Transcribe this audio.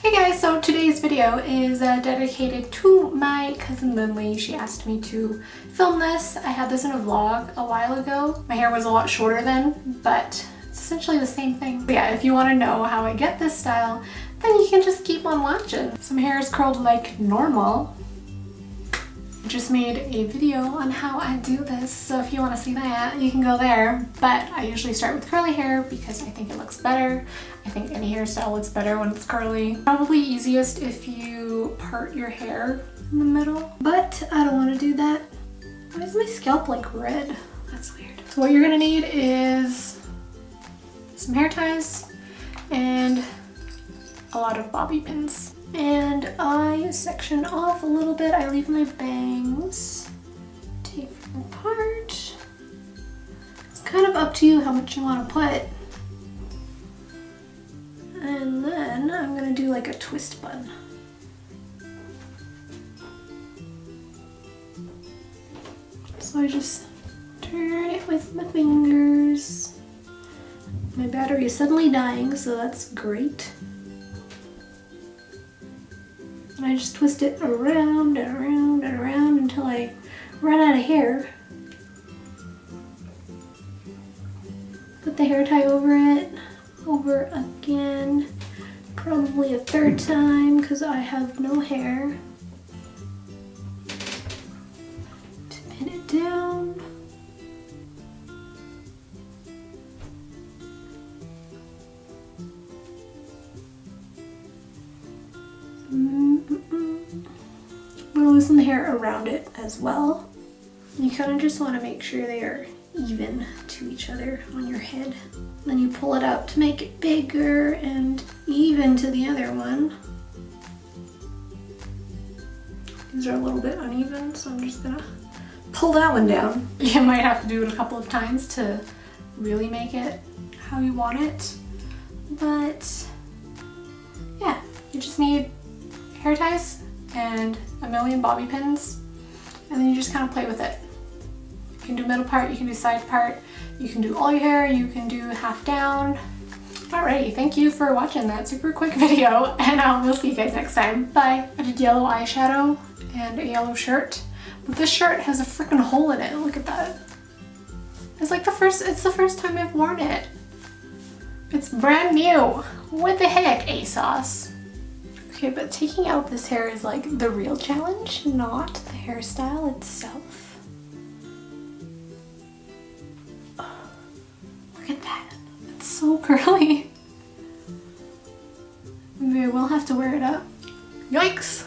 Hey guys, so today's video is dedicated to my cousin Lindley. She asked me to film this. I had this in a vlog a while ago. My hair was a lot shorter then, but it's essentially the same thing. But yeah, if you want to know how I get this style, then you can just keep on watching. Some hair is curled like normal. I just made a video on how I do this, so if you want to see that, you can go there. But I usually start with curly hair because I think it looks better. I think any hairstyle looks better when it's curly. Probably easiest if you part your hair in the middle, but I don't want to do that. Why is my scalp like red? That's weird. So what you're gonna need is some hair ties and a lot of bobby pins. And I section off a little bit. I leave my bangs, take them apart. It's kind of up to you how much you want to put. And then I'm gonna do like a twist bun. So I just turn it with my fingers. My battery is suddenly dying, so that's great. And I just twist it around and around and around until I run out of hair. Put the hair tie over it, over again, probably a third time because I have no hair. To pin it down. I'm gonna loosen the hair around it as well. You kind of just want to make sure they are even to each other on your head. Then you pull it out to make it bigger and even to the other one. These are a little bit uneven, so I'm just gonna pull that one down. You might have to do it a couple of times to really make it how you want it. But yeah, you just need hair ties and a million bobby pins, and then you just kind of play with it. You can do middle part, you can do side part, you can do all your hair, you can do half down. Alrighty, thank you for watching that super quick video, and I will see you guys next time. Bye. I did yellow eyeshadow and a yellow shirt, but this shirt has a freaking hole in it. Look at that. It's the first time I've worn it. It's brand new. What the heck, ASOS? Okay, but taking out this hair is like the real challenge, not the hairstyle itself. Oh, look at that. It's so curly. Maybe I will have to wear it up. Yikes!